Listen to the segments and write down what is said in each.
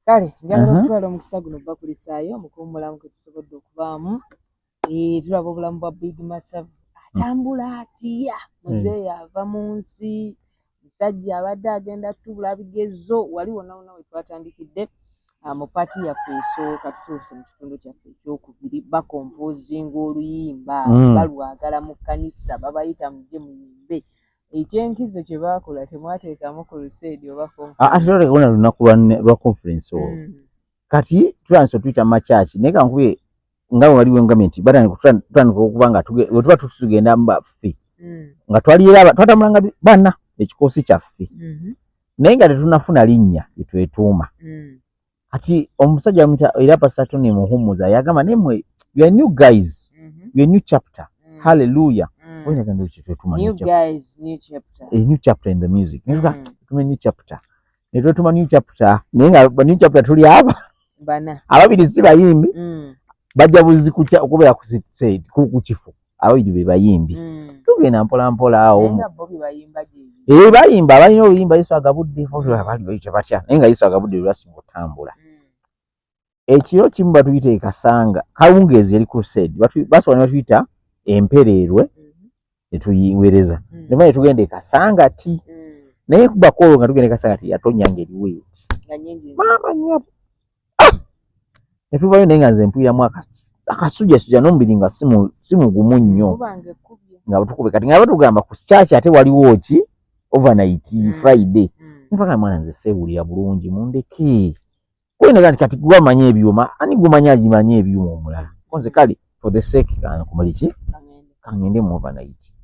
Kale njagala okutwala omukisa guno bakulisaayo mukuumulamu kwe tusobodde okubaamu. Tulaba obulamu bwa Big Masavu atambula atya muzeeyi ava mu nsi musajja abadde agenda tubula bigezo wali wonna wonna we twatandikidde mu paati yaffe esooka tutuuse mu kitundu kyaffe ekyokubiri bakompozinga oluyimba balwagala mu kkanisa babayita mujje muyimbe. Ekyenkizo kye baakola temwateekamu ku luseedi oba ate olekona lunaku lwa conference olwo kati tulanso tuyita makyaki naye kankubye nga waliwo engamenti batandika okuba nga we tuba tugenda mbaffe nga twaliera twatambulanga bana ekikoosi kyaffe naye nga tetunafuna linnya lyetwetuuma kati omusajja era Pastor Tony Muhumuza yagamba nemwe you are new guys you are new chapter hallelujah new guys new chapter a new chapter in the music new chapter netwetuma new chapter naye nga new chapter tuli aba bana ababiri si bayimbi bajja buzi okubera ku kifu ababiri be bayimbi tugenda mpola mpola awo bayimba balina oluyimba Yesu agabudde abali bayita batya naye nga Yesu agabudde lwasinga otambula ekiro kimu batuyita ekasanga kawungeezi eri crusade basobola batuyita empereerwe netuyiwereza nema netugenda ekasanga ti naye kubakolo nga tugenda ekasanga ti yatonyanga eriweeti mama nyabo netuvayo naye nga nze mpuliramu akasujjasujja n'omubiri nga si mugumu nnyo nga batukube kati nga batugamba ku kyaki ate waliwo ki overnight Friday mpaka mwana nze seewulira bulungi mundeke kwene kati gwamanya ebyuma ani gumanya alimanya ebyuma omulala konze kale for the sake kankumuliki kangende mu overnight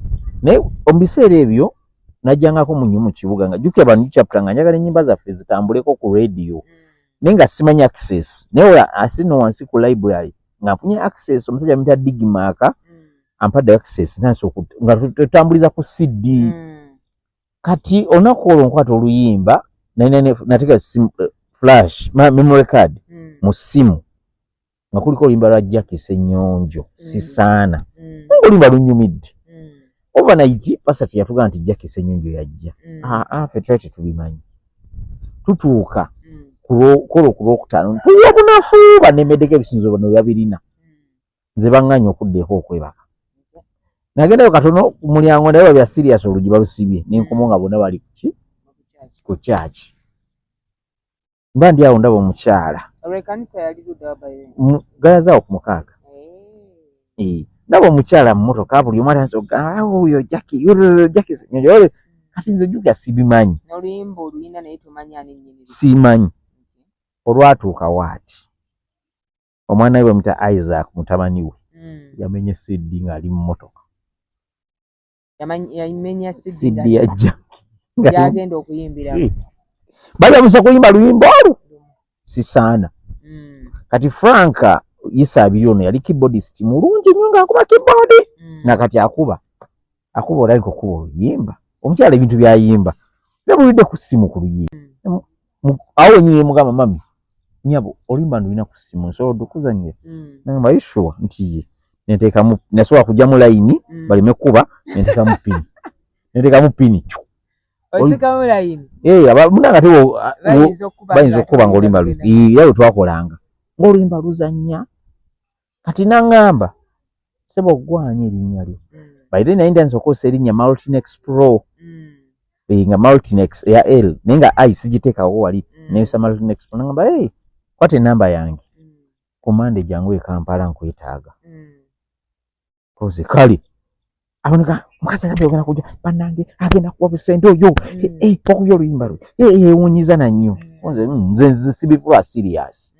naye omubiseera ebyo najjangako mu kibuga nga jjukira bano chapter nga njagala ennyimba zaffe zitambuleko ku radio naye nga simanyi access naye asino wansi ku library nga nfunye access omusajja mita Digmark ampadde access nga tutambuliza ku CD kati onaku olwo nkwata oluyimba nateeka flash memory card mu ssimu nga kuliko oluyimba lwa Jackie Ssenyonjo sisaana oluyimba lunyumidde overnight Pastor yatugaa nti Jackie Ssenyonjo yajja ffe twali tetubimanyi tutuuka kolo ku lwokutaano tuwa bunafu banemeddeko ebisinzo bano babirina nze baŋŋanya okuddeeko okwebaka nagendayo katono ku mulyango naye babya serious olugi balusibye n'enkomo nga bonna bali ku kyaki mba ndi awo ndaba omukyala gayazaawo ku mukaaga ndaba omukyala mu mmotoka buli omu atansoga oyo Jackie Ssenyonjo kati nze jjukira sibimanyi simanyi olwatuuka waati omwana we bamuyita Isaac mutabani we yamenye CD ng'ali mu mmotoka CD ya Jackie yagenda okuyimbira bajamusa kuyimba luyimba olwo sisaana kati Franka Isa abiri ono yali keyboardist mulungi nnyo ng'akuba keyboard nakati akuba olaliko kuba oluyimba omukyala ebintu byayimba byabulidde ku ssimu ku luyimba awo nyine mugamba mami nyabo olimba ndulina ku ssimu nsobola oddukuzannya namba yishuwa nti ye neteekamu nasobola kujja mu layini baleme kuba neteekamu pini osikamu layini munanga tewo bayinza okuba ng'olimba yawe twakolanga ng'olimba luzannya kati naŋŋamba sebo gwanye erinnya lyo by then naye ndanza okozesa erinnya Multinex Pro nga Multinex eya L naye nga I sigiteekawo wali nayesa Multinex Pro naŋŋamba kwata enamba yange komande jangu e Kampala nkwetaaga koze kale aboneka mukasa ngabyo ogenda kujja bannange agenda kuwa busente oyo okubya oluyimba lwe ewunyiza na nnyo nze sibifula serious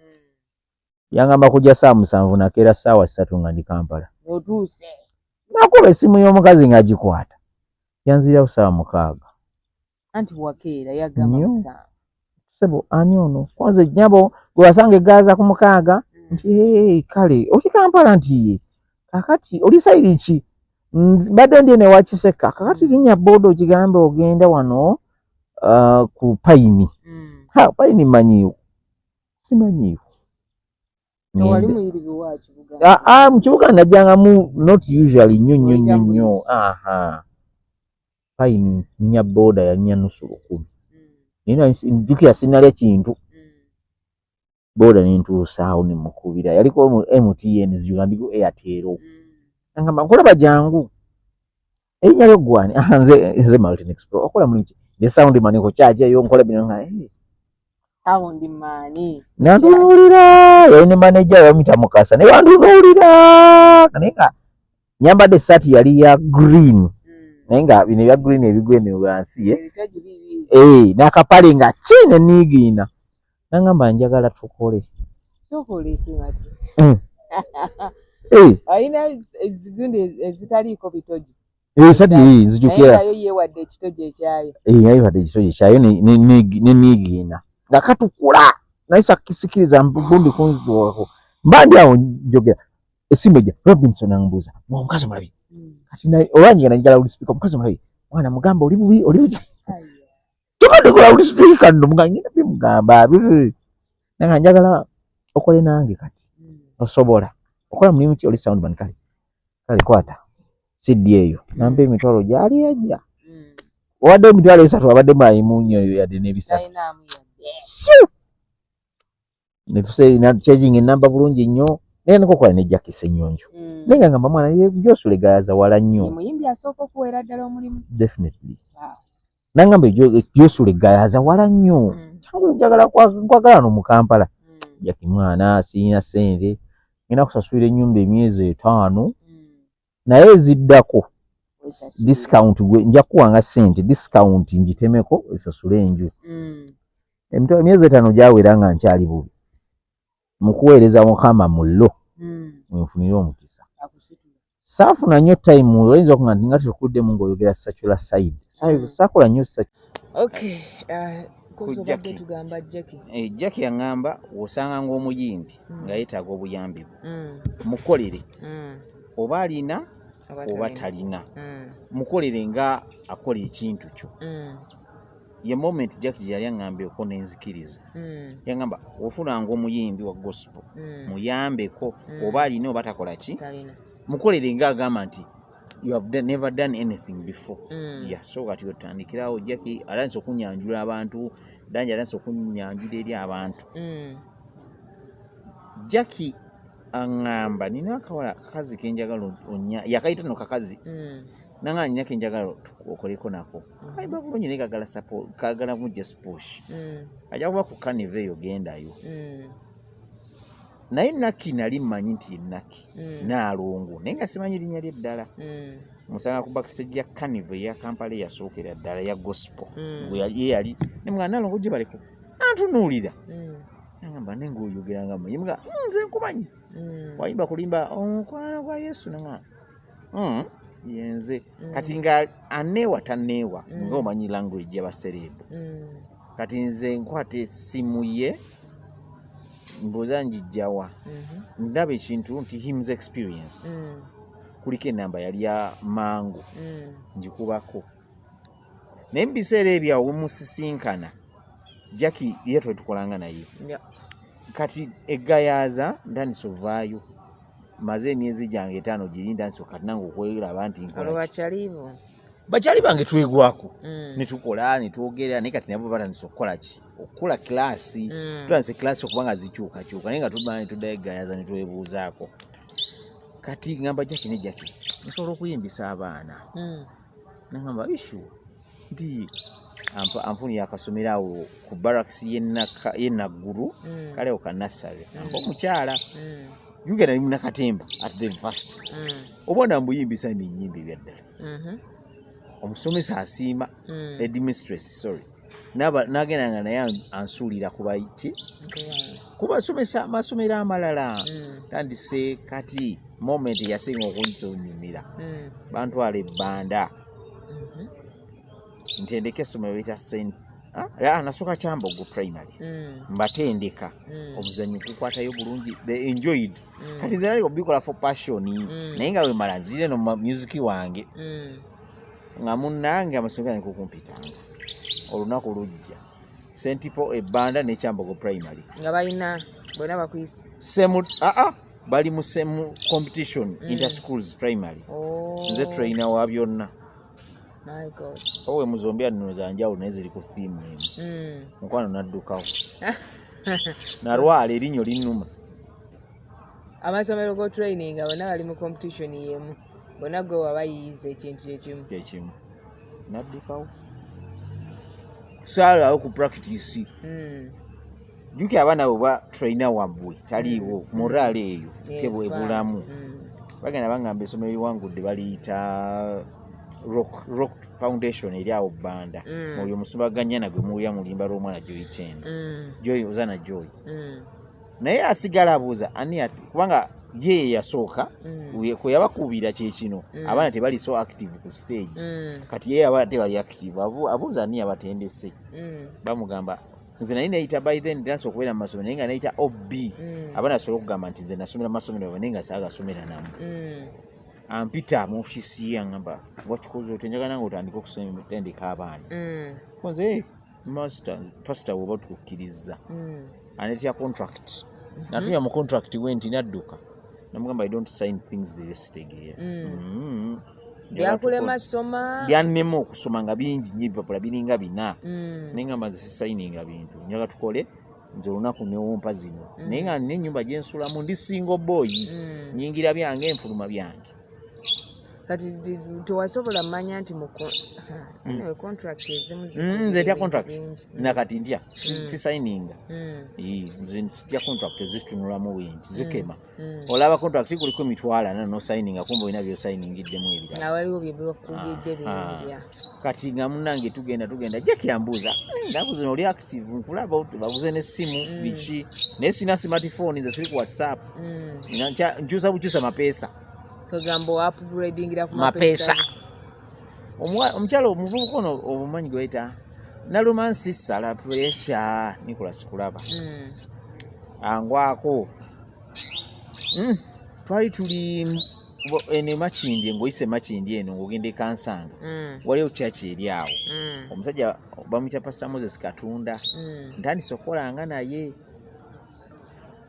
yangamba kujja saa 7 nakeera ssaawa 3 nga ndi Kampala otuuse nakuba essimu y'omukazi ng'agikwata yanzirawo ssaawa 6 anti wakeera yagamba musa sebo ani ono kwanza nyabo gwe wasanga egaza ku 6 nti kale oli Kampala nti ye kakati oli sayiri ki mbadde ndi ne wakiseka kakati linnya bodo kigambe ogenda wano ku Payini Payini manyiwo simanyiwo wali muyirivi wa kibuga mu kibuga najjangamu not usually nnyo Payini linnya boda yalinya nusu 10 nina njukira sinalya kintu boda nintuusaawo ne mukubira yaliko MTN zigambiko Airtel ngamba nkolaba jangu erinnya lyo gwani nze Martin Explore okola muliki ne sound man ko kyaje yo nkola bino nga sound man nantunuulira yayine manager wamita Mukasa ne wantunuulira kanenga nyambadde sati yali ya green nenga bino bya green ebigwene wansi nakapale nga kine nigiina nangamba njagala tukole kimati ayina ezigundi ezitaliiko bitoji sati nzijukira naye yeewadde ekitoji ekyayo yayiwadde ekitoji ekyayo ne nigiina nga katukula naye sakisikiriza mbundi kunziwako mbandi awo njogera esimu ejja Robinson ambuuza omukazi mulabi kati naye owanyiga nanjagala ulispeaker omukazi mulabi mwana mugamba oli bubi oli tubadde kola ulispeaker nno muganyina bimugamba nanga njagala okole nange kati osobola okola mulimu ki oli sound man kale kwata CD eyo nambe emitwalo gyali yajja owadde emitwalo 3 abadde mayimu nnyo yadde n'ebisatu netuse na charging enamba bulungi nnyo naye nikokola ne Jackie Senyonjo nenga ngamba mwana Josule gaza wala nnyo muyimbi asooka okuweera ddala omulimu definitely nangamba Josule gaza wala nnyo changu njagala kwagala no mu Kampala Jackie mwana sina sente ngina kusasula ennyumba emyezi 5 naye ziddako discount nja kuwanga sente discount njitemeko esasule enju emitwalo emyezi 5 gyawera nga nkyali bubi mukuweereza Mukama mullo mwenfunire omukisa saafuna nnyo time oyinza okuŋŋa nti nga tukuddemu ng'oyogera Sachula side saakola nnyo tugamba Jackie yaŋŋamba osanga ng'omuyimbi nga yeetaaga obuyambi mukolere oba alina oba talina mukolere nga akola ekintu kyo ye moment Jackie gye yali aŋŋambyeko n'enzikiriza yaŋŋamba ofunanga omuyimbi wa gospel muyambeko oba alina oba takola ki mukolere nga agamba nti you have never done anything before so kati otandikirawo Jackie alanse okunyanjula abantu danja alanse okunyanjula eri abantu Jackie aŋŋamba nina akawala kakazi kenjagala yakayita no kakazi nanga nina kenjagala okoleko nako kaiba bulungi naye kagala support kagala mu just push ajja kuba ku Carnival eyo gendayo naye Naki nali mmanyi nti ye Naki Naalongo naye nga simanyi linnya lye ddala musanga ku backstage ya Carnival ya Kampala yasookera ddala ya gospel yali ne mwana Naalongo gye baleko antunuulira nangamba nenga oyogeranga manyi mga nze nkumanyi wayimba kulimba omukwano gwa Yesu nanga yenze kati nga aneewa taneewa ng'omanyi language y'abaserebu kati nze nkwata essimu ye mbuuza njijjawa ndaba ekintu nti hymns experience kuliko enamba yali ya Mangu njikubako naye mu biseera ebyawo wemusisinkana Jackie ye twetukolanga naye kati eggayaaza ndandise ovaayo maze emyezi gyange 5 giri ndandise kati nange okweraba nti bakyali bange twegwako netukola netwogera naye kati nabo batandise okukola ki okukola kilasi tutandise kilasi okubanga zikyukakyuka naye nga tuba netuddayo eggayaaza netwebuuzaako kati ngamba Jackie ne Jackie nsobola okuyimbisa abaana nangamba ishu nti anfunira akasomero awo ku barracks ye Naggulu kalewo ka nursery omukyala yugenda ni Munakatemba at the first obona mbuyimbisa n'ennyimba ebyaddala omusomesa asiima headmistress sorry nagenda nga naye ansuulira kuba ki kuba somesa amasomero amalala tandise kati moment yasinga okunzonyumira bantwala ebbanda ntendeka essomero bita nasooka Kyambogo primary mbatendeka omuzannyo gukwatayo bulungi they enjoyed kati nze naliko bikola for passion naye nga wemala nzire no music wange nga munnange amasomero gange kukumpitanga olunaku lujja St. Paul ebbanda ne Kyambogo primary nga balina bonna bakwisi bali mu same competition inter schools primary nze trainer wa byonna my god owe muzombya nno za njawulo naye ziri ku theme mukwano naddukawo Narwala erinyo linnuma. Amasomero go training bonna bali mu competition yemu. Bonna gwe wabayiyiza ekintu ekimu. Naddukawo. Saalawo ku practice. Juki abaana bwe trainer wabwe taliiwo morale eyo tebwe bulamu. Bagenda bangamba essomero liwangudde baliyita Rock Foundation eri awo Banda. Oyo musubaganya nagwe muya mulimba lw'omwana Joy Tendo. Joy Ozana Joy. Naye asigala abuuza ani ati kubanga ye yasooka kwe yabakuubira kye kino abaana tebali so active ku stage kati ye abaana tebali active abuuza ani abatendese bamugamba nze nali nayita by then ndanso okubeera mu masomero naye nga nayita OB abaana asobola okugamba nti nze nasomera mu masomero naye nga saagasomera namu ampita mu ofiisi ye aŋŋamba wakikoze otyo njagala nange otandika okusomera abaana nze master pastor bw'oba tukukkiriza anetya contract natuya mu contract wenti nadduka namugamba I don't sign things the rest again. Byakulema soma byannema okusoma nga bingi nnyo ebipapula biringa 4 naye ngamba nze sisayininga bintu njaga tukole nze olunaku newompa zino naye nga nina ennyumba gye nsulamu ndi single boy nyingira byange enfuluma byange kati tewasobola mmanya nti contract ezimu nze ntya contract nakati ntya sisayininga nze ntya contract ezitunulamu wenti zikema olaba contract kuliko emitwala no sayininga kumbe olina byosayiningidemu ebirala waliwo byebakugidde bingi kati nga munnange tugenda jeki yambuuza ndabuze oli active nkulaba babuze n'essimu biki naye sina smartphone nze siri ku WhatsApp nkyusa bukyusa mapeesa kagamba upgradingira ku mapeesa omukyalo omuvubuka ono obumanyi gwe bayita Nalumansi Sala Pressure Nicholas Kulaba angwako twali tuli ene Makindye ngoyise Makindye eno ngogende Kansanga waliwo kyaki eri awo omusajja bamuyita Pastor Moses Katunda ntandise okukolanga naye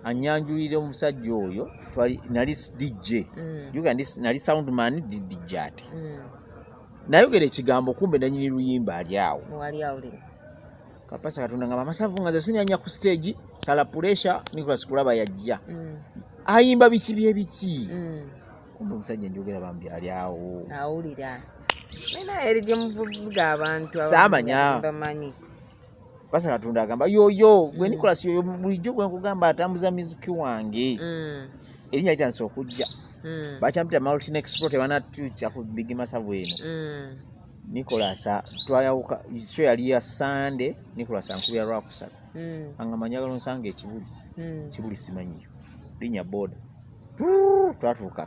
anyanjulire omusajja oyo nali DJ nali soundman DJ ate nayogera ekigambo kumbe nanyini luyimba ali awo kapasa Katonda ngamba Masavu nga ze sinyanya ku stage Sala Pressure Nicholas Kulaba yajja ayimba biki byebiki kumbe omusajja njogera bambi ali awo awulira nena eri gye muvuga abantu samanya bamanyi Pasa Katonda agamba yoyo gwe Nicholas yoyo bulijjo gwe nkugamba atambuza muziki wange erinnya litanse okujja bakyamupita Mountain Export tebanatuukya ku Big Masavu eno Nicholas twayawuka so yali ya Sunday Nicholas ankubira lwakusatu angamba njagala onsanga ekibuli simanyiyo linnya boda twatuuka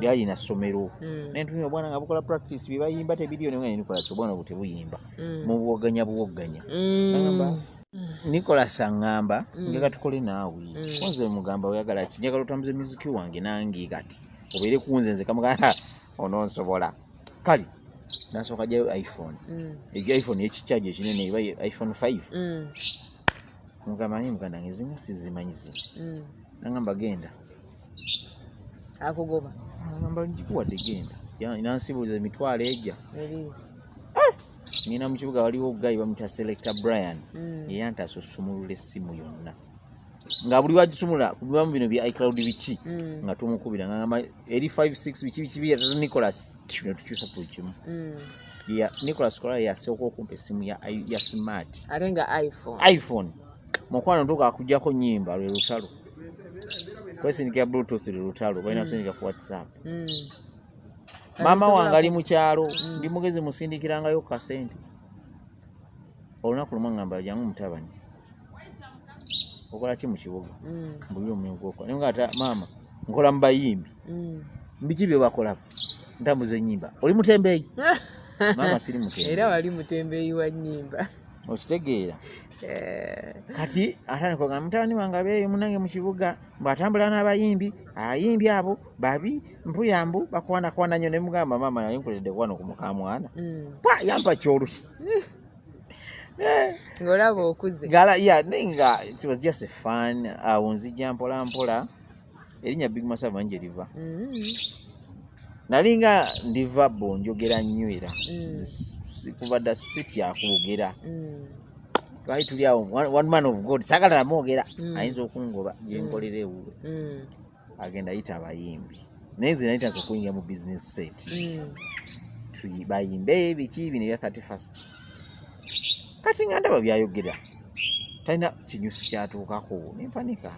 lyali na ssomero naye ntumye obwana nga bukola practice bye bayimba tebiriyo naye Nicholas obwana bwe tebuyimba mu buwoganya ngamba Nicholas angamba njagala tukole naawe nze mugamba oyagala ki njagala otambuze muziki wange nange kati obeere kunze nze kamugamba ononsobola kale nasooka gyayo iPhone iPhone ekikyaji ekinene eba iPhone 5 mugamba naye muganda nge zinga sizimanyi zino nangamba genda akugoba ngamba njikuwadde genda nansibuliza emitwalo ejja nina mu kibuga waliwo gayi bamuyita Selector Brian eyantasa osumulula essimu yonna nga buli wagisumula kubibamu bino bya iCloud biki nga tumukubira ngamba eri 56 biki bya Nicholas tukyusa ku kimu Nicholas Kola yasooka okumpa essimu ya smart atenga iPhone mukwano ntuka akujjako nnyimba lwe lutalo kwesindika Bluetooth lwe lutalo balina kusindika ku WhatsApp mama wange ali mu kyalo ndi mugezi musindikirangayo kasente olunaku lumu ngamba jangu mutabani okola ki mu kibuga mbulira omulimu gwokola naye nga ata maama nkola mu bayimbi mbiki bye bakola ntambuza ennyimba oli mutembeeyi maama siri mutembeeyi era wali mutembeeyi wa nnyimba okitegeera kati atanikoga mutabani wange abeeyo munange mu kibuga mbw'atambula n'abayimbi abayimbi abo babi mpuyambu bakwana nnyo ne mugamba maama naye nkuledde kwano ku mukamwana yampa kyoluhi ng'olaba okuze naye nga it was just a fun awo nzijja mpola mpola erinnya Big Masavu manje liva nalinga ndiva bo njogera nnyo era kuba dda sitya kwogera twali tuli awo one man of God sagala namwogera ayinza okungoba gyenkolera ewuwe agenda yita abayimbi naye nze nayita nze okuyingira mu business set bayimbe biki bino ebya 31st kati nga ndaba byayogera talina kinyusi kyatuukako nempanika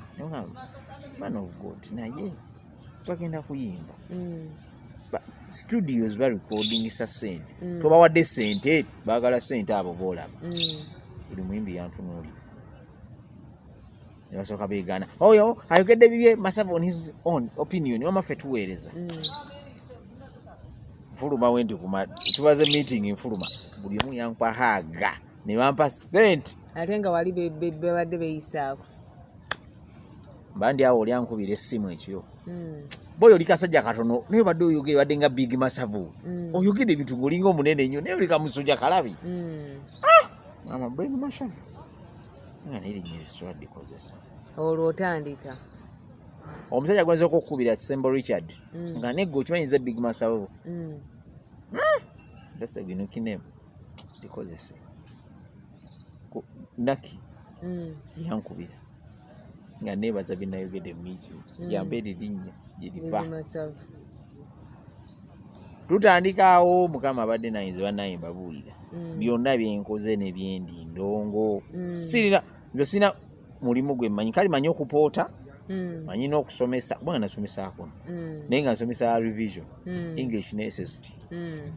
man of God naye bagenda kuyimba studios ba recording sa sente tobawadde sente baagala sente abo boolaba buli muyimbi yantunuulira nebasooka beegaana oyo ayogedde bibye Masava on his own opinion wamaffe tuweereza Nfuluma wendi tubaze meeting Nfuluma buli omu yampa haga ne bampa sente ate nga wali bebadde beyisaako mbandi awo olyankubira essimu ekyo boyo oli kasajja katono naye badde oyogere badde nga Big Masavu oyogere ebintu ng'olinga omunene nnyo naye oli kamusujja kalabi mama Big Masavu nga nerinnya eriswadde kozesa olwo otandika omusajja gwenza okukubira Kisembo Richard nga neggo okimanyiza Big Masavu that's a unique name likozese Naki yankubira nga nebaza binayogedde meeting yambeera erinnya gyeriva tutandikaawo mukama abadde nayinza banayimba buulira byonna byenkoze ne byendi ndongo nze sina mulimu gwe mmanyi kale manyi okupoota manyi n'okusomesa kubanga nasomesaako naye nga nsomesa revision English ne SST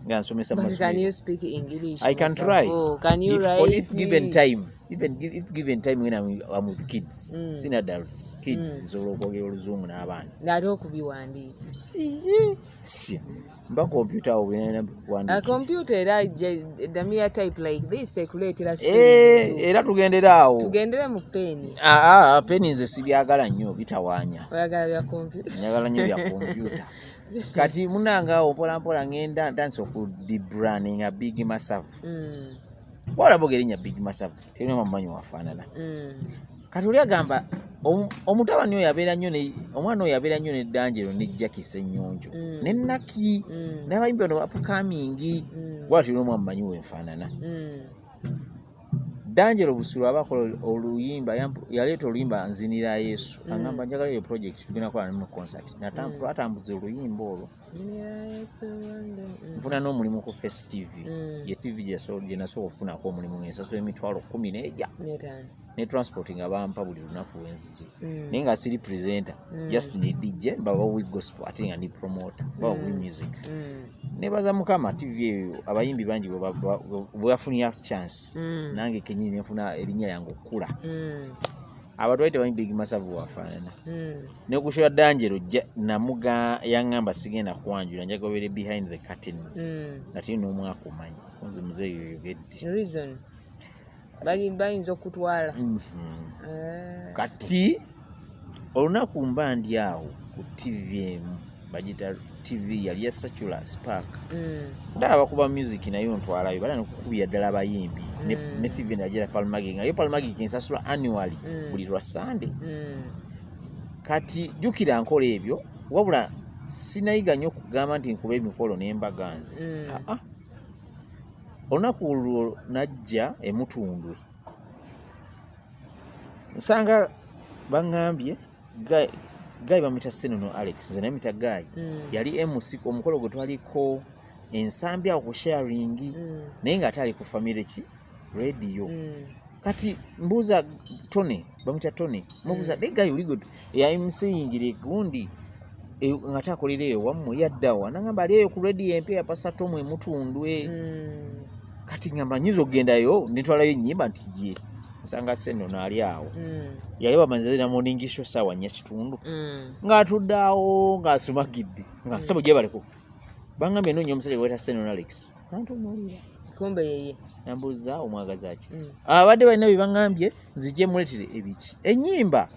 nga nsomesa Can you speak English? I can try. Can you write? If given time, if given time when I'm with kids, sin adults, kids nsobola okwogera oluzungu n'abaana. Ng'ate okubiwandiika. Si. Mba computer awo binaina kuwandiika. A computer era damia type like this ekuleetera era tugendera awo. Tugendere mu peni. Peni nze sibyagala nnyo bitawaanya. Oyagala bya computer. Njagala nnyo bya computer. Kati munanga awo mpola ngenda ntandise okudibrandinga Big Masavu. Wala bogerinya Big Masavu. Tena mamanyi wafaanana. Kati oli agamba omutabani oyo abeera nnyo omwana oyo abeera nnyo ne Danjero ne Jackie Ssennyonjo ne Naki n'abayimbi bano bapukamingi bwatyo n'omwamumanyi wenfaanana. Danjero Busulu abakola oluyimba yaleeta oluyimba Nzinira Yesu agamba njagala eyo project tugenda kukola mu concert twatambuza oluyimba olwo nfuna n'omulimu ku Face TV ye TV gye nasobola okufunako omulimu ng'ensasula emitwalo 10 n'ejja ne transport nga bampa buli lunaku wenziki naye nga siri presenter just ni DJ baba we gospel ate nga ni promoter baba we music nebaza mukama TV eyo abayimbi bangi bwe bafunira chance nange kenyini nefuna erinnya yange okula abantu baita banyi Big Masavu wafaanana ne kushoya Danjero namuga yangamba sigenda kwanjula njagobere behind the curtains ati n'omwaka omanyi konze muzeeyo yogedde reason bayinza okutwala kati olunaku mba ndi awo ku TVM bagita TV yali ya Satura Spark ndaba bakuba music nayo ntwalayo bala nokukubira ddala abayimbi ne TV najera Palmagi nga yo Palmagi kinsasula annually buli lwa Sunday kati jukira nkola ebyo wabula sinayiga nnyo okugamba nti nkuba emikolo n'embaganzi olunaku olwo najja Emutundwe nsanga baŋŋambye Guy bamita Senono Alex nze namita Guy yali MC omukolo gwe twaliko ensambi awo ku sharing naye nga atali ku family ki radio kati mbuuza Tony bamita Tony mubuuza Guy oli gwe ya MC yingire gundi nga takolera eyo wammwe yaddawa nangamba ali eyo ku radio empya Pastor Tom Emutundwe kati ngamba nyizo ogendayo nitwalayo ennyimba nti ye nsanga Senono ali awo yali bamanyiza na morning show sawa nya kitundu ng'atudde awo ng'asumagidde nga nsabo gye baleko bangambye nnyo omusajja gweta Senono Alex nantunuulira kumbe yeye nambuuza omwagaza ki abadde balina bye bangambye nzije muleetere ebiki ennyimba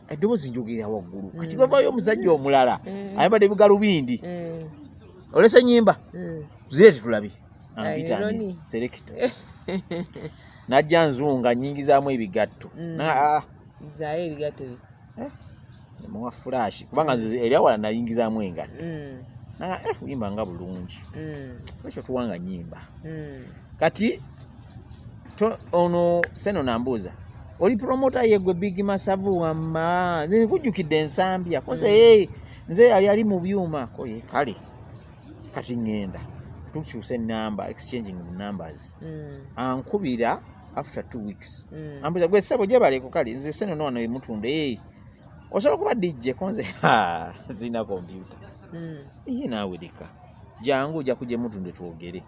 eddoboozi njogerera waggulu kati bavaayo omusajja omulala ayambadde ebigalubindi olesa ennyimba tuzireete tulabe ampitani selector najja nzunga nyingizaamu ebigatto zaayo ebigatto muwa flash kubanga eri awala nayingizaamu engatto uyimba nga bulungi ekyo tuwanga nyimba kati ono Seno nambuuza oli promoter yegwe Big Masavu wamma kujjukidde ensambya koze nze yali mu byuma koye kale kati ngenda tukyuse namba exchanging numbers ankubira after 2 weeks ambuuza gwe sebo gye baleko kale nze Seno nono emutunde osobola kuba DJ konze zina computer iye naawe leka jangu ojja kujja mutunde twogere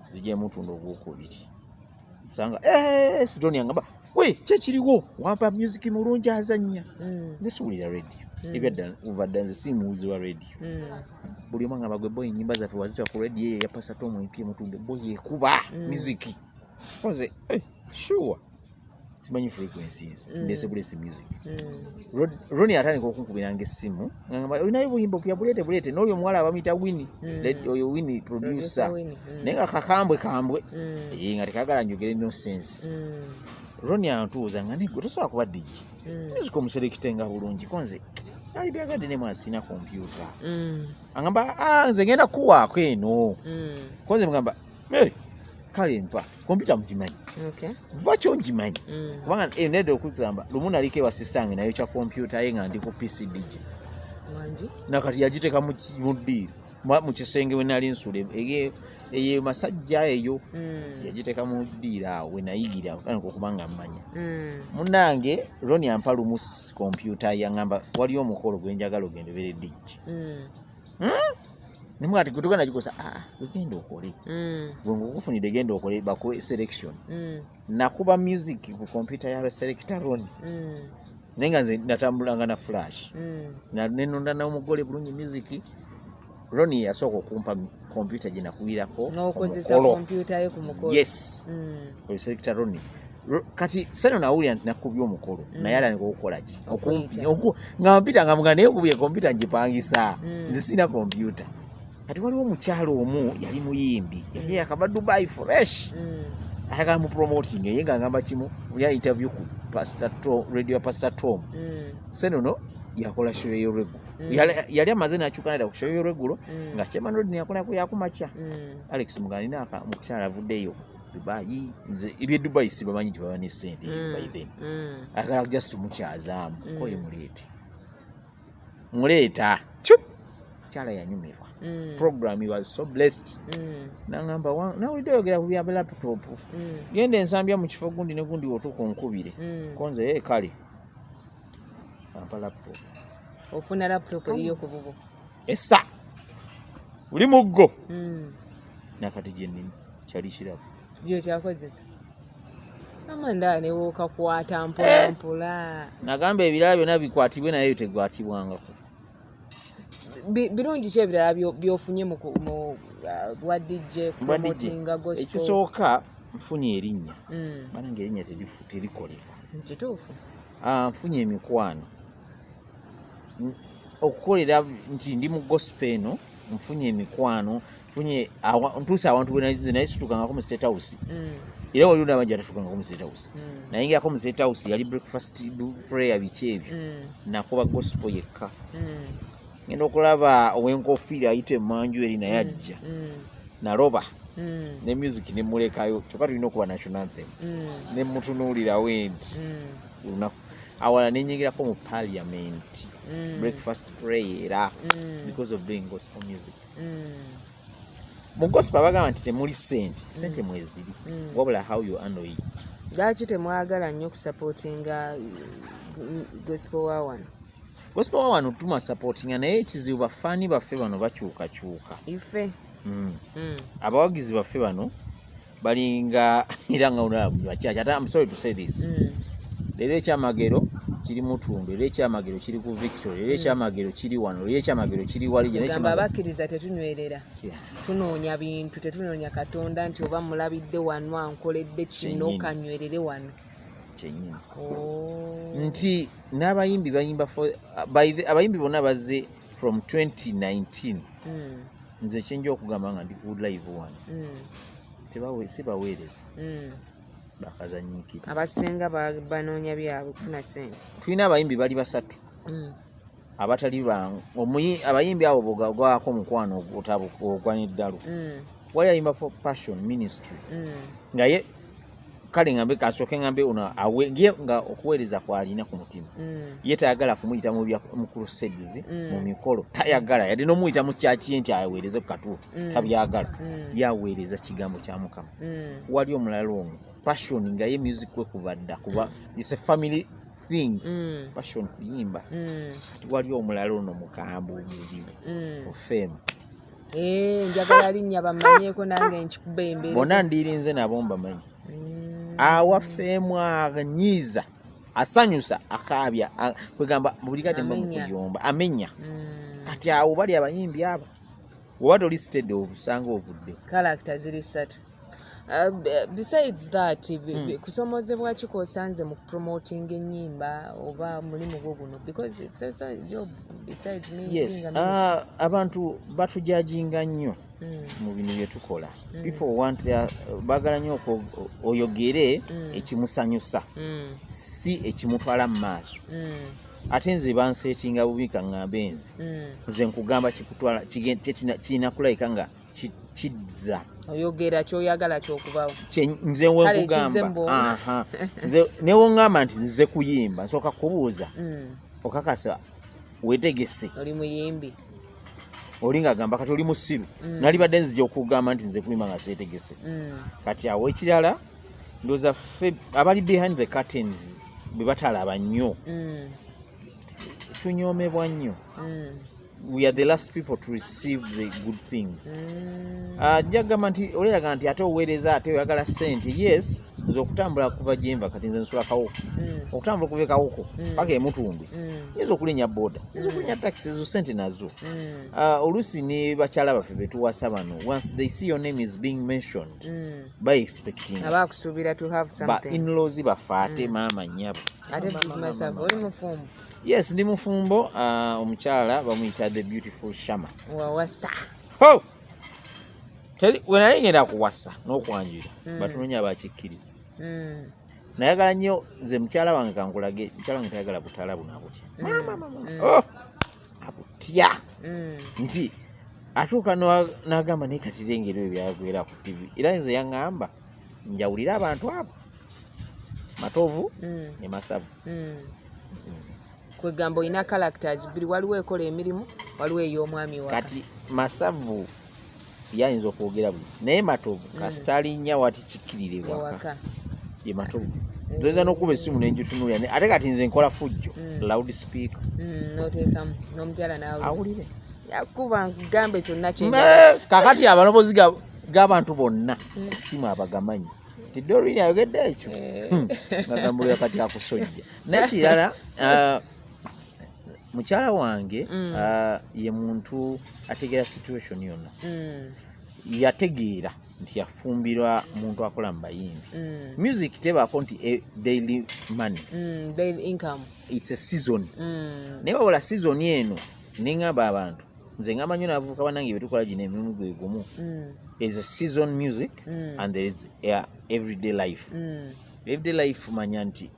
zijje mutunde ogwokubiri sanga Sidoni angamba we kyekiriwo wampa music mulungi azannya nze siwulira radio ebyadda uvadda nze simuuzi wa radio buli omwe angamba gwe boy nyimba zaffe wazitwa ku radio ya Pastor Tom MP mutunde boy ekuba music konze sure simanyi frequencies ndese bulesi music Ronnie atandika okunkubiranga essimu ngamba olinayo buyimba pya bulete n'olyo omuwala abamita Winnie oyo Winnie producer nenga kakambwe nga tekagala njogere no sense Ronnie antuuza nga negwe tosobola kuba DJ music omuselekitenga bulungi konze ali byagadde ne mwasina computer angamba nze ngenda kuwaako eno konze mugamba kale mpa computer mukimanyi vacho njimanyi kubanga nedde okugamba lumu naliko ewa sistange nayo kya computer ye nga ndi ku PC DJ nakati yagiteeka mu ddiiro mu kisenge we nali nsule eyo masajja eyo yagiteeka mu ddiiro awo we nayigira okubanga mmanya munnange Ronnie ampa lumu computer yangamba waliyo omukolo gwe njagala ogendebere DJ nimwati kutokana kikosa ugenda okole bongo kufunide genda okole bako selection nakuba music ku computer ya selector Ronnie nenga nze natambulanga na flash na nenonda na omugole bulungi music Ronnie yasoko kumpa computer jina kuwirako n'okozesa computer ye ku mukolo yes ku selector Ronnie kati Seno nawulira nti nakubye omukolo naye ala nikokola ki ngampita nga mugane kubye computer njipangisa nze sina computer kati waliwo omukyalo omu yali muyimbi yali yakava Dubai fresh ayagala mu promoting ye nga ngamba kimu ya interview ku radio Pastor Tom Seno no yakola show y'olweggulo yali amaze n'akyukanira ku show y'olweggulo nga Chairman Road yakola ku yakumacha Alex Mugani naka mukyala avuddeyo Dubai nze ebye Dubai sibamanyi tibaba ne sente by then ayagala just mukyazaamu koye muleeta kyala yanyumirwa program was so blessed nangamba nawe doyogera ku bya laptop genda ensambya mu kifo gundi ne gundi otuko nkubire konze kale ampa laptop ofuna laptop eyo ku bubo essa uli muggo nakati jenni kyali kirabo byo kyakozesa amanda ne woka kwata mpola nagamba ebirala byonna bikwatibwe naye tegwatibwangako birungi kyebirala byofunye mu bwa DJ promotinga gospel ekisooka nfunye erinnya banange erinnya terikoleka kituufu nfunye emikwano okukolera nti ndi mu gospel eno nfunye emikwano nfunye ntuusa abantu naye situkangako mu State House era waliwo n'abanja atatukangako mu State House nayingirako mu State House yali breakfast prayer biki ebyo nakuba gospel yekka ngenda okulaba owenkofiira ayite emanju eri naye ajja naloba ne music ne mulekayo kyokka tulina okuba national anthem ne mutunuulirawo enti olunaku awala nenyingirako mu parliament breakfast prayer because of doing gospel music mu gospel abagamba nti temuli sente mweziri wabula how you handle it lwaki temwagala nnyo kusupportinga gospel wawano gospel wawano tuma supportinga naye ekizibu bafaani baffe bano bakyukakyuka ife abawagizi baffe bano balinga era nga bakyaki ate I'm sorry to say this leero ekyamagero kiri Mutundu, leero ekyamagero kiri ku Victoria, leero ekyamagero kiri wano, leero ekyamagero kiri wali gamba bakkiriza tetunywerera tunoonya bintu tetunoonya Katonda nti oba mulabidde wano ankoledde kino kanywerere wano kyenyini nti n'abayimbi bayimba abayimbi bonna bazze from 2019 nze kyenja okugamba nga ndi ku live wano sibaweereza bakazanyikiriza abasinga banoonya byabwe kufuna sente tulina abayimbi bali basatu abatali abayimbi abo bogagwako omukwano ogwaniddalu wali ayimba passion ministry nga ye kale ngambe kasooke ngambe ono awe ngiye nga okuweereza kwalina ku mutima ye tayagala kumuyita mu crusades mu mikolo tayagala yadde n'omuyita mu kyaki nti aweereze ku katuuti tabyagala yaweereza kigambo kya Mukama wali omulala omwo passion nga ye music kwe kuva dda kuba it's a family thing passion kuyimba kati wali omulala ono mukambwe omuzibu for fame njagala linnya bamanyeeko nange nkikuba embere bonna ndirinze nabo mbamanyi awafeemu anyiiza asanyusa akaabya kwegamba buli kadde mukuyomba amenya kati awo bali abayimbi abo oba tolisted obusanga ovudde character ziri 3 besides that kusomozebwa ki kosanze mu promoting ennyimba oba mulimu gwo guno because it's also a job besides me yes abantu batujajinga nnyo mu bino bye tukola people want bagala nnyo oyogere ekimusanyusa si ekimutwala mu maaso ate nze banseetinga bubi kaŋŋambe nze nkugamba kikutwala kirina kulayika nga kidza oyogera kyoyagala kyokubawo nze wenkugamba nze newoŋŋamba nti nze kuyimba nsooka kubuuza okakasa wetegese oli muyimbi oli ng'agamba kati oli musiru nali badde nzija okugamba nti nze kuyimba nga seetegese kati awo ekirala ndowooza ffe abali behind the curtains bwe batalaba nnyo tunyoomebwa nnyo we are the last people to receive the good things njagamba nti oleyagala nti ate oweereza ate oyagala ssente yes nze okutambula kuva gyemva kati nze nsula kawuko okutambula okuva ekawuko paka emutumbwe nyinza okulinnya boda nyinza okulinnya takisi ezo ssente nazo oluusi ne bakyala baffe betuwasa bano once they see your name is being mentioned by expecting abakusuubira to have something ba in-laws baffe ate maama nnyabo ate bimasava oli mufumbo yes ndi mufumbo omukyala bamuyita the beautiful Shama wawasa wenaye ngenda kuwasa n'okwanjira batunoonya abakikkiriza nayagala nnyo nze mukyala wange kankulage mukyala wange tayagala butaala buno abutya abutya nti atuuka n'agamba naye kati lengero ebyo byagwera ku TV era nze yaŋŋamba njawulira abantu abo matovu ne masavu kwegamba olina characters biri waliwo ekola emirimu waliwo ey'omwami waka kati masavu yayinza okwogera buli naye matovu kasita alinnya wati kikkirire waka ye matovu nzoyinza n'okuba essimu nengitunulira ate kati nze nkola fujjo loud speaker noteekamu n'omukyala nawe awulire yakuba ngambe kyonna kakati abalobozi g'abantu bonna essimu abagamanyi ti Doreen ayogedde ekyo ngagambulira kati akusojja nekirala mukyala wange ye muntu ategeera situation yonna yategeera nti yafumbirwa muntu akola mu bayimbi music tebaako nti daily money daily income it's a season naye wabula season eno neŋŋamba abantu nze ngamba nnyo n'abavubuka bannange betukola gino emirimu gwe gumu there is a season music and there is everyday life everyday life manya nti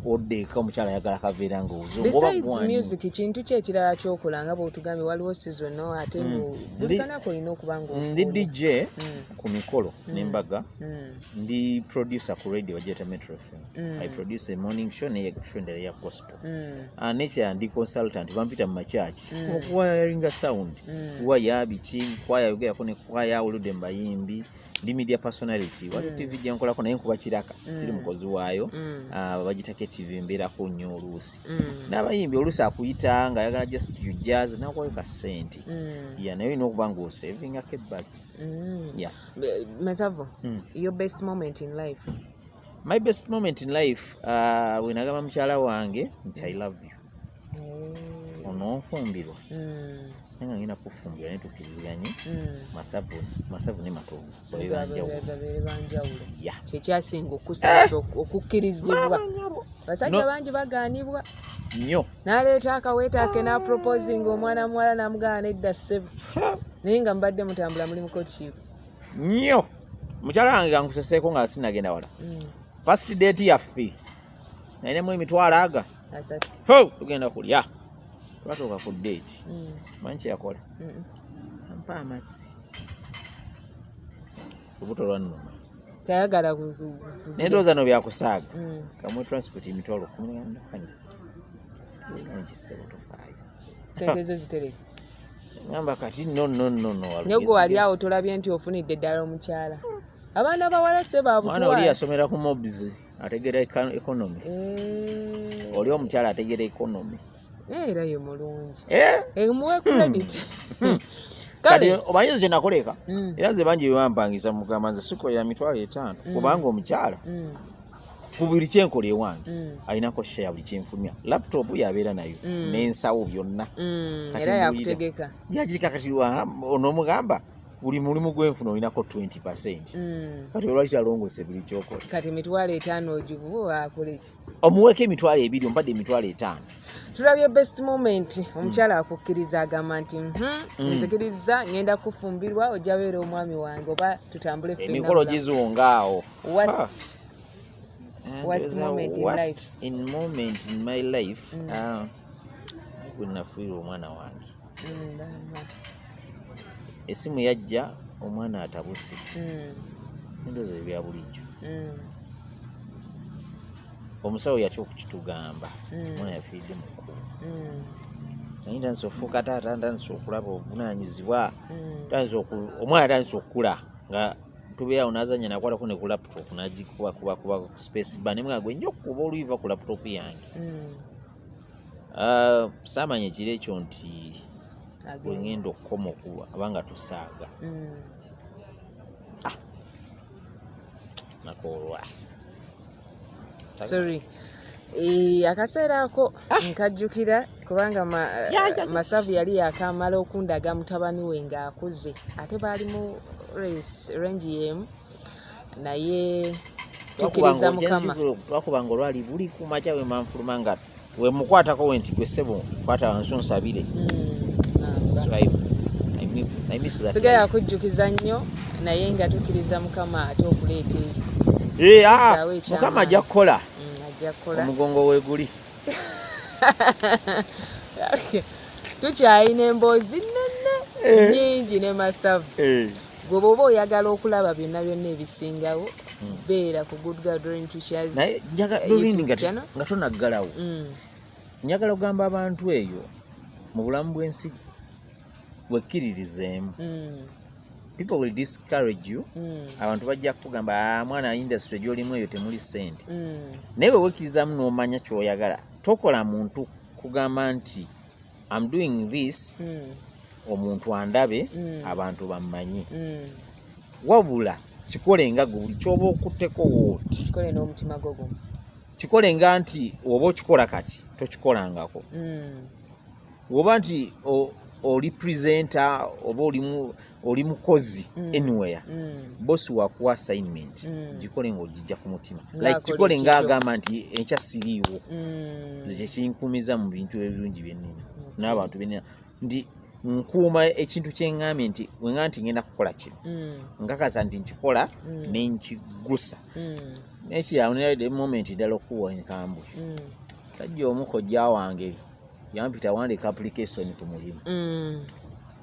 oddeeka omukyala ayagala kaveera besides music kintu ki ekirala kyokola nga bwotugambye waliwo season ate bulikanako olina okuba nga ndi DJ ku mikolo n'embaga ndi producer ku radio wajeta Metro FM I produce a morning show ne show endala ya gospel nekya ndi consultant bampita mu makyaki okuwayaringa sound waya biki kwaya yogerako ne kwaya oludde mbayimbi ndi media personality wali TV gyenkolako naye nkuba kiraka siri mukozi waayo bagitake TV mbeerako nnyo oluusi n'abayimbi oluusi akuyita nga ayagala just you jazz nakwayo ka ssente naye olina okuba nga osavingako ebbali Masavo, your best moment in life? My best moment in life when nagamba mukyala wange nti I love you ononfumbirwa nga ngenda kufumbira naye tukkiriziganye masavu ne matovu banjawulo kyekyasinga okusaasa okukkirizibwa basajja bangi bagaanibwa nnyo n'aleeta akaweeta ake n'aproposing omwana muwala n'amugana nedda ssebo naye nga mbadde mutambula muli mu courtship nnyo mukyala wange gankuseseeko nga sinagenda wala first date yaffe nainemu emitwalo aga tugenda kulya twatuuka ku date manyi kyeyakola ampa amazzi olubuto lwannuma tayagala nedooza no byakusaaga kamwe transport emitwalo 14 ongisebo tofaayo sente ezo zitereke ngamba kati no nyogo wali awo tolabye nti ofunidde ddala omukyala abaana bawala se mwana oli yasomera ku mobs ategera economy oli omukyala ategera economy era ye mulungi muwe credit kati omanyizo kye nakoleka era nze bangi bewampangisa mugamba nze sikolera mitwalo 5 kubanga omukyala ku buli kyenkola ewange alinako share buli kyenfumya laptop yabeera nayo n'ensawo byonna era yakutegeka yagikakatirwa onomugamba buli mulimu gwenfuna olinako 20%. Kati olwaki alongose buli kyokola kati mitwalo 5 ogibu akoleki omuweko emitwalo 2 ompadde emitwalo 5. tulabye best moment omukyala akukkiriza agamba nti nzikiriza ngenda kufumbirwa ojabeera omwami wange oba tutambule emikolo gizungaawo worst moment in life. In moment in my life nafuira omwana wange esimu yajja omwana atabuse ndoza ebya bulijjo omusawo yatya okukitugamba omwana yafiiridde mukulu naye ntandise okufuuka taata ntandise okulaba obuvunanyizibwa omwana atandise okukula nga tubeerawo n'azanya nakwatako ne ku laptop nagikubakuba space ba nemwe gwe nja okukuba oluyiva ku laptop yange saamanya ekiro ekyo nti bwengenda okukoma okuba abanga tusaaga nakoolwa sorry akaseera ako nkajjukira kubanga Masavu yali yakamala okundaga mutabani we ng'akuze ate baali mu range yemu naye tukiriza mukama twakubanga olwali buli kumakya we manfuluma nga we mukwatako we nti gwe ssebo kwata wansi onsabire sigaye akujjukiza nnyo naye nga tukiriza mukama ate okuleeta mukama ajja kukola omugongo weeguli tukyalina emboozi nnene nnyingi ne Masavu gwe bw'oba oyagala okulaba byonna ebisingawo beera ku Good Gathering Tushers nga tonaggalawo njagala okugamba abantu eyo mu bulamu bw'ensi wekkiririzeemu people will discourage you abantu bajja kukugamba mwana industry gy'olimu eyo temuli ssente naye wewekkirizamu n'omanya ky'oyagala tokola muntu kugamba nti I'm doing this omuntu andabe abantu bammanyi wabula kikole nga buli kyoba okutteko wooti kikole n'omutima gwo kikole nga nti oba okikola kati tokikolangako woba nti oli presenter oba oli mukozi anywhere bosi wakuwa assignment gikole ng'ogijja ku mutima like kikole ng'agamba nti enkya siriiwo ekyo kinkumiza mu bintu ebirungi byenina n'abantu byenina ndi nkuuma ekintu kyeŋŋambye nti wenga nti ngenda kukola kino nkakasa nti nkikola nenkigusa nekirawo neraide moment ddala okuwa enkambwe sajja omu kojja wange yampita wandika application ku mulimu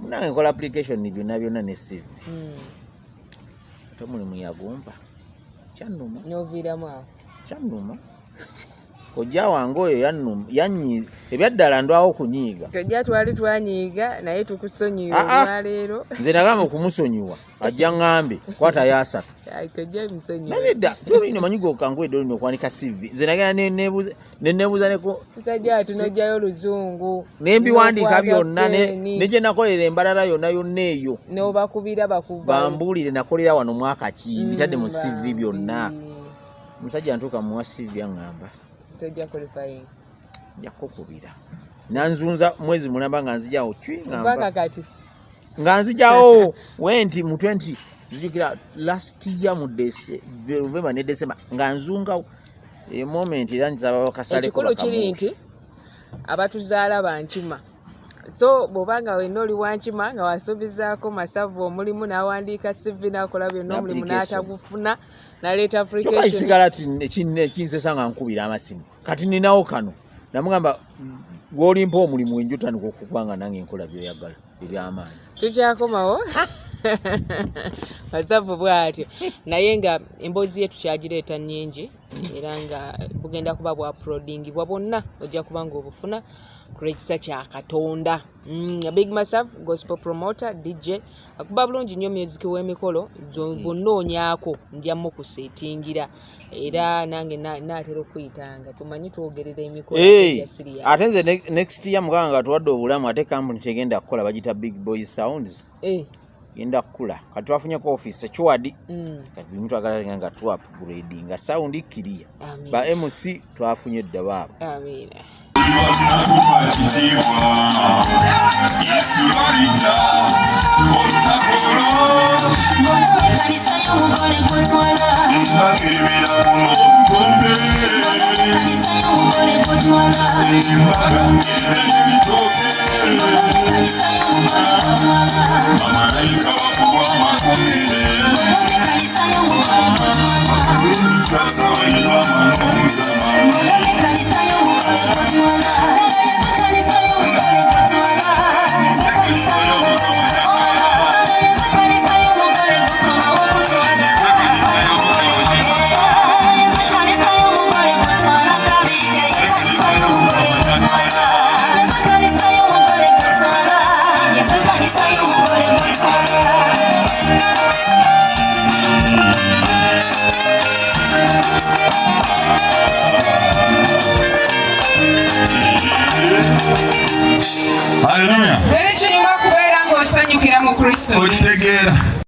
munange nkola application byonna ne CV ate omulimu yagumpa kyannuma n'oviiramu awo kyannuma kojja wange oyo ebyaddala ndwawo kunyiiga tojja twali twanyiiga naye tukusonyiwa olwaleero nze nagamba okumusonyiwa ajja ŋŋambe kwata yasatu tojja musonyiwa nalidda tulina manyigo okangoedde olina okwanika CV nze nagenda neneebuuza musajja atunojjayo oluzungu nembiwandiika byonna negye nakolera embalala yonna eyo n'obakubira bambuulire nakolera wano mwaka ki bitadde mu CV byonna omusajja ntuuka muwa CV aŋŋamba tojja qualifying yakukubira nanzunza mwezi mulamba nga nzijawo mpaka kati nga nzijawo wenti mu 20 zijukira last year mu November ne December nga nzungawo moment era nzaba bakasale ekikulu kiri nti abatuzaala bankima so bw'obanga wenna oli wankima nga wasuubizaako Masavu omulimu n'awandiika CV n'akola byonna omulimu n'atagufuna naleeta application kyokayisigala ekinsesa nga nkubira amasimu kati ninawo kano namugamba gwolimpa omulimu enjutandika okukubanga nange enkola byoyagala ebyamaanyi tukyakomawo Masavu bw'atyo naye nga emboozi ye tukyagireeta nnyingi era nga bugenda kuba bwa uploadingibwa bwonna ojja kuba ng'obufuna ku lw'ekisa kya Katonda. Big Masavu gospel promoter DJ akuba bulungi nnyo music w'emikolo bonnoonyaako nja mukuseetingira era nange naatera okuyitanga tumanyi twogerera emikolo ya Syria. Ate nze next year mukanga nga tuwadde obulamu ate company tegenda kukola bagita Big Boy Sounds. Genda kukula kati twafunyeko office Chwadi kati muntu agala nga tu upgrade nga sound clear ba MC twafunye ddabaabo. Amina. Hallelujah. Kiri kinyuma kubeera ng'osanyukira mu Kristo. Okitegeera.